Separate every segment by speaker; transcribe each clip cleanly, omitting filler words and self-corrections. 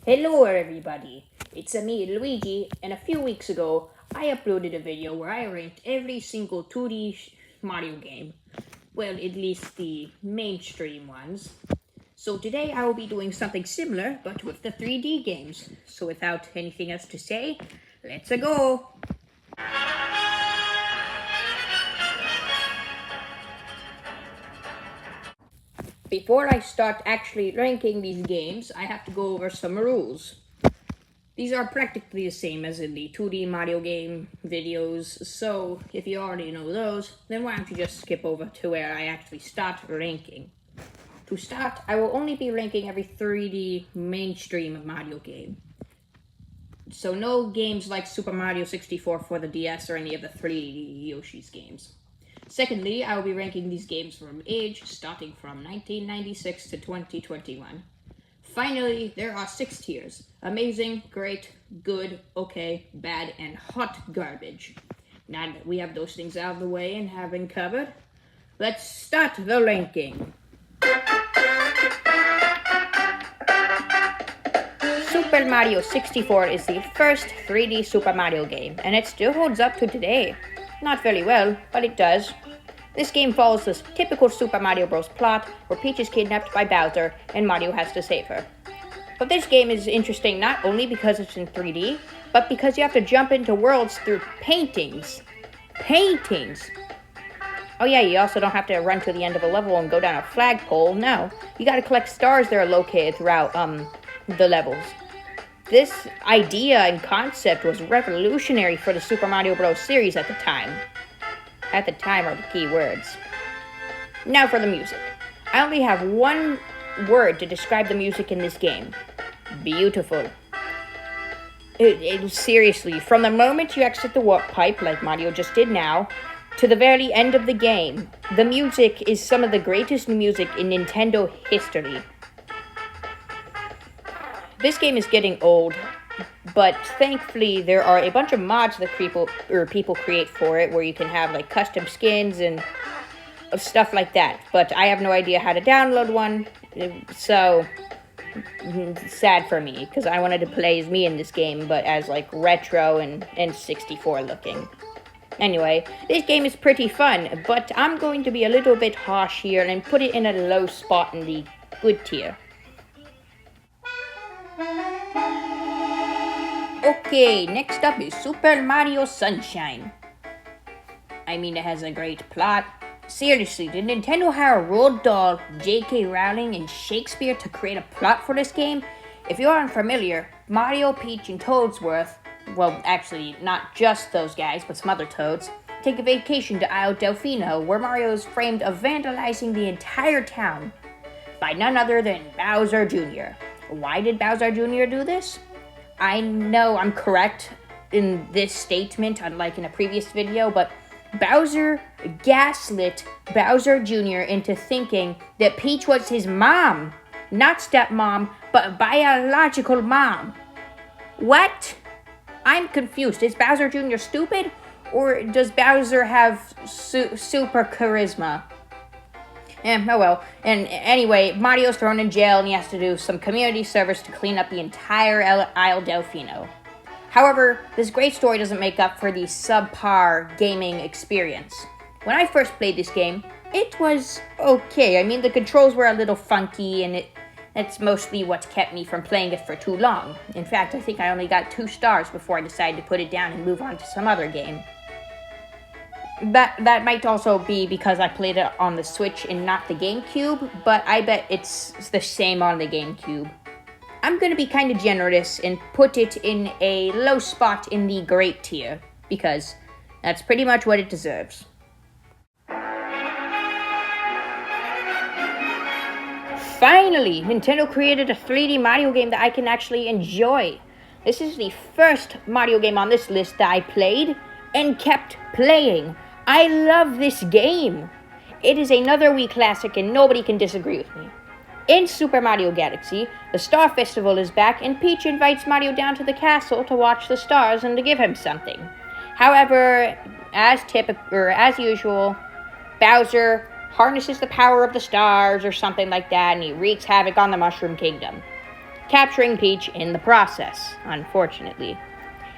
Speaker 1: Hello everybody, it's me Luigi, and a few weeks ago I uploaded a video where I ranked every single 2D Mario game. Well, at least the mainstream ones. So today I will be doing something similar, but with the 3D games. So without anything else to say, let's go! Before I start actually ranking these games, I have to go over some rules. These are practically the same as in the 2D Mario game videos, so if you already know those, then why don't you just skip over to where I actually start ranking. To start, I will only be ranking every 3D mainstream Mario game. So no games like Super Mario 64 for the DS or any of the 3D Yoshi's games. Secondly, I will be ranking these games from age, starting from 1996 to 2021. Finally, there are 6 tiers: amazing, great, good, okay, bad, and hot garbage. Now that we have those things out of the way and have been covered, let's start the ranking. Super Mario 64 is the first 3D Super Mario game, and it still holds up to today. Not very well, but it does. This game follows the typical Super Mario Bros. Plot, where Peach is kidnapped by Bowser and Mario has to save her. But this game is interesting not only because it's in 3D, but because you have to jump into worlds through paintings. Paintings! Oh yeah, you also don't have to run to the end of a level and go down a flagpole, no. You gotta collect stars that are located throughout, the levels. This idea and concept was revolutionary for the Super Mario Bros. Series at the time. At the time are the key words. Now for the music. I only have one word to describe the music in this game. Beautiful. Seriously, from the moment you exit the warp pipe, like Mario just did now, to the very end of the game, the music is some of the greatest music in Nintendo history. This game is getting old, but thankfully there are a bunch of mods that people create for it, where you can have like custom skins and stuff like that. But I have no idea how to download one, so sad for me, because I wanted to play as me in this game, but as like retro and 64 looking. Anyway, this game is pretty fun, but I'm going to be a little bit harsh here and put it in a low spot in the good tier. Okay, next up is Super Mario Sunshine. I mean, it has a great plot. Seriously, did Nintendo hire Roald Dahl, J.K. Rowling, and Shakespeare to create a plot for this game? If you aren't familiar, Mario, Peach, and Toadsworth, well, actually, not just those guys, but some other Toads, take a vacation to Isle Delfino, where Mario is framed of vandalizing the entire town by none other than Bowser Jr. Why did Bowser Jr. do this? I know I'm correct in this statement, unlike in a previous video, but Bowser gaslit Bowser Jr. into thinking that Peach was his mom. Not stepmom, but biological mom. What? I'm confused. Is Bowser Jr. stupid? Or does Bowser have super charisma? Oh well. And anyway, Mario's thrown in jail and he has to do some community service to clean up the entire Isle Delfino. However, this great story doesn't make up for the subpar gaming experience. When I first played this game, it was okay. I mean, the controls were a little funky, and that's mostly what kept me from playing it for too long. In fact, I think I only got 2 stars before I decided to put it down and move on to some other game. That might also be because I played it on the Switch and not the GameCube, but I bet it's the same on the GameCube. I'm going to be kind of generous and put it in a low spot in the great tier, because that's pretty much what it deserves. Finally, Nintendo created a 3D Mario game that I can actually enjoy. This is the first Mario game on this list that I played and kept playing. I love this game. It is another Wii classic and nobody can disagree with me. In Super Mario Galaxy, the Star Festival is back and Peach invites Mario down to the castle to watch the stars and to give him something. However, as usual, Bowser harnesses the power of the stars or something like that, and he wreaks havoc on the Mushroom Kingdom. capturing Peach in the process, unfortunately.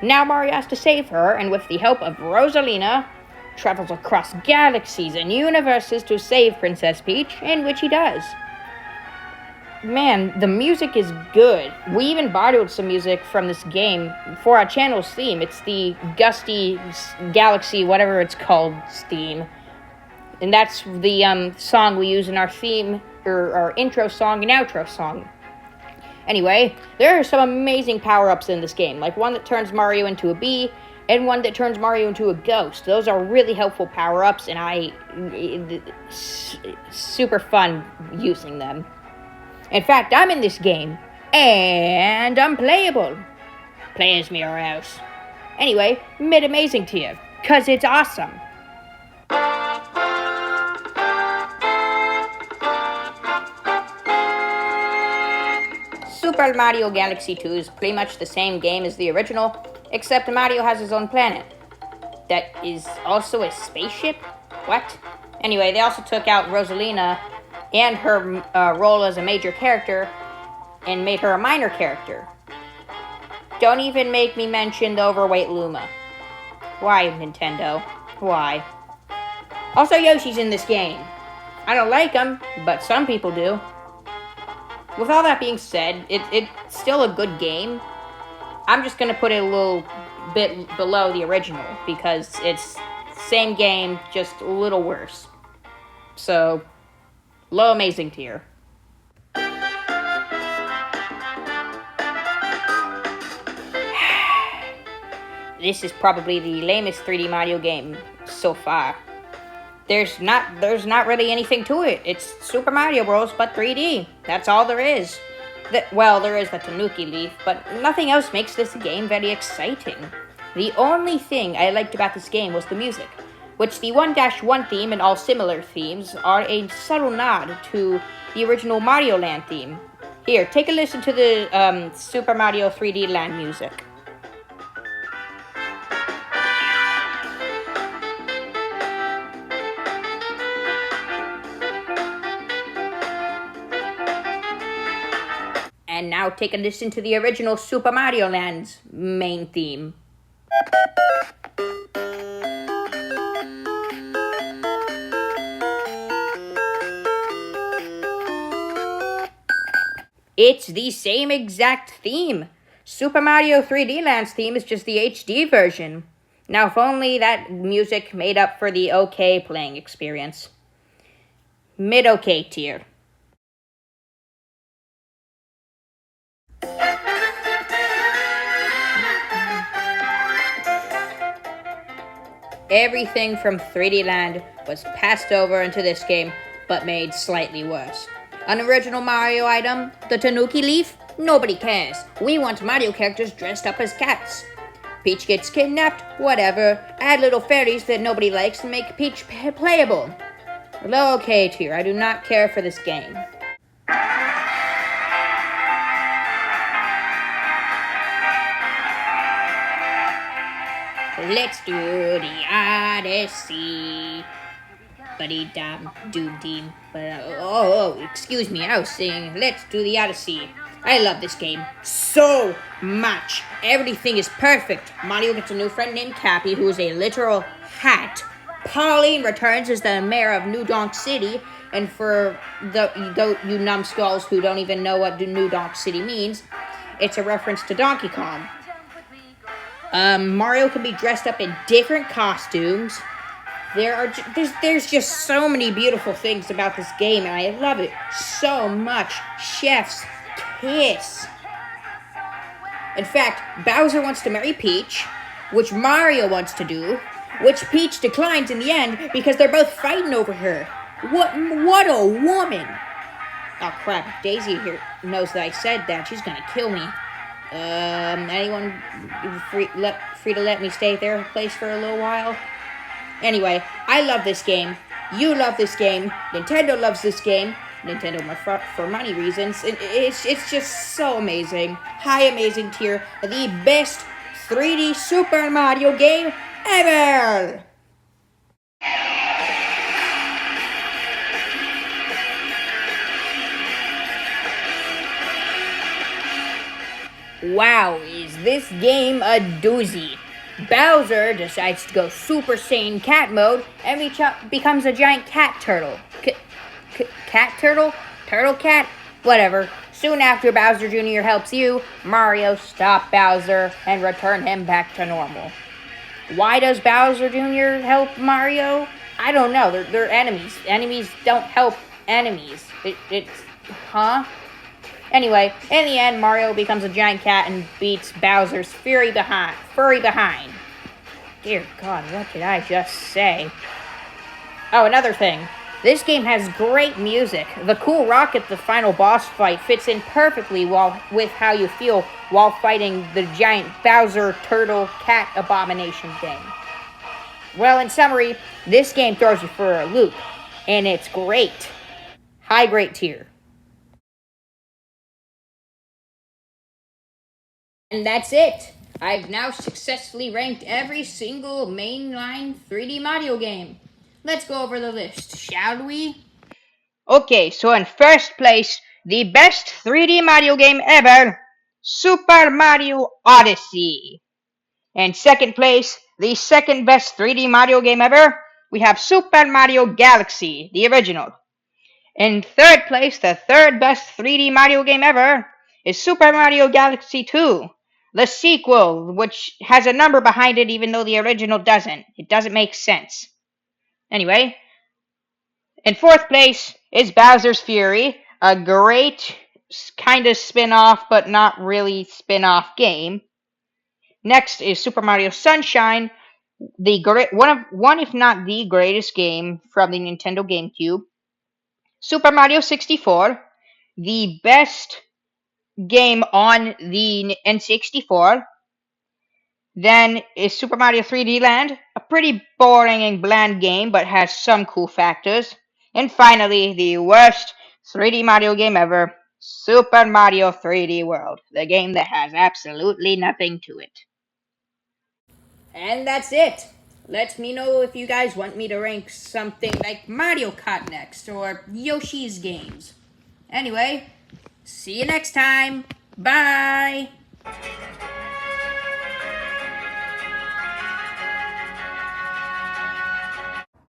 Speaker 1: Now Mario has to save her, and with the help of Rosalina, travels across galaxies and universes to save Princess Peach, in which he does. Man, the music is good. We even borrowed some music from this game for our channel's theme. It's the Gusty Galaxy, whatever it's called, theme. And that's the song we use in our theme, or our intro song and outro song. Anyway, there are some amazing power-ups in this game, like one that turns Mario into a bee, and one that turns Mario into a ghost. Those are really helpful power-ups, and super fun using them. In fact, I'm in this game, and I'm playable. Play as me or else. Anyway, mid-amazing tier, cause it's awesome. Super Mario Galaxy 2 is pretty much the same game as the original, except Mario has his own planet. That is also a spaceship? What? Anyway, they also took out Rosalina and her role as a major character and made her a minor character. Don't even make me mention the overweight Luma. Why, Nintendo? Why? Also, Yoshi's in this game. I don't like him, but some people do. With all that being said, it's still a good game. I'm just going to put it a little bit below the original because it's same game, just a little worse. So, low amazing tier. This is probably the lamest 3D Mario game so far. There's not really anything to it. It's Super Mario Bros. But 3D. That's all there is. There is the Tanuki Leaf, but nothing else makes this game very exciting. The only thing I liked about this game was the music, which the 1-1 theme and all similar themes are a subtle nod to the original Mario Land theme. Here, take a listen to the Super Mario 3D Land music. And now take a listen to the original Super Mario Land's main theme. It's the same exact theme. Super Mario 3D Land's theme is just the HD version. Now, if only that music made up for the okay playing experience. Mid-okay tier. Everything from 3D Land was passed over into this game, but made slightly worse. An original Mario item, the Tanuki Leaf? Nobody cares. We want Mario characters dressed up as cats. Peach gets kidnapped? Whatever. Add little fairies that nobody likes and make Peach playable. Low okay tier. I do not care for this game. Let's do the Odyssey. Buddy-dum, doom-deem. Excuse me, I was saying, let's do the Odyssey. I love this game so much. Everything is perfect. Mario gets a new friend named Cappy, who is a literal hat. Pauline returns as the mayor of New Donk City, and for you numbskulls who don't even know what New Donk City means, it's a reference to Donkey Kong. Mario can be dressed up in different costumes. There's just so many beautiful things about this game, and I love it so much. Chef's kiss. In fact, Bowser wants to marry Peach, which Mario wants to do, which Peach declines in the end because they're both fighting over her. What a woman! Oh crap, Daisy here knows that I said that. She's gonna kill me. Anyone free to let me stay at their place for a little while? Anyway, I love this game. You love this game. Nintendo loves this game. Nintendo for money reasons. It's just so amazing. High amazing tier. The best 3D Super Mario game ever! Wow, is this game a doozy? Bowser decides to go Super Saiyan cat mode and becomes a giant cat turtle. Cat turtle? Turtle cat? Whatever. Soon after Bowser Jr. helps you, Mario stop Bowser and return him back to normal. Why does Bowser Jr. help Mario? I don't know. They're enemies. Enemies don't help enemies. Huh? Anyway, in the end, Mario becomes a giant cat and beats Bowser's furry behind. Dear God, what did I just say? Oh, another thing. This game has great music. The cool rock at the final boss fight fits in perfectly with how you feel while fighting the giant Bowser turtle cat abomination thing. Well, in summary, this game throws you for a loop, and it's great. High grade tier. And that's it. I've now successfully ranked every single mainline 3D Mario game. Let's go over the list, shall we? Okay, so in first place, the best 3D Mario game ever, Super Mario Odyssey. In second place, the second best 3D Mario game ever, we have Super Mario Galaxy, the original. In third place, the third best 3D Mario game ever is Super Mario Galaxy 2, the sequel, which has a number behind it even though the original doesn't. It doesn't make sense. Anyway, in fourth place is Bowser's Fury, a great kind of spin-off but not really spin-off game. Next is Super Mario Sunshine, one if not the greatest game from the Nintendo GameCube. Super Mario 64, the best game on the N64. Then is Super Mario 3D Land, a pretty boring and bland game but has some cool factors. And finally, the worst 3D Mario game ever, Super Mario 3D World, the game that has absolutely nothing to it. And that's it. Let me know if you guys want me to rank something like Mario Kart next or Yoshi's games. Anyway, see you next time. Bye.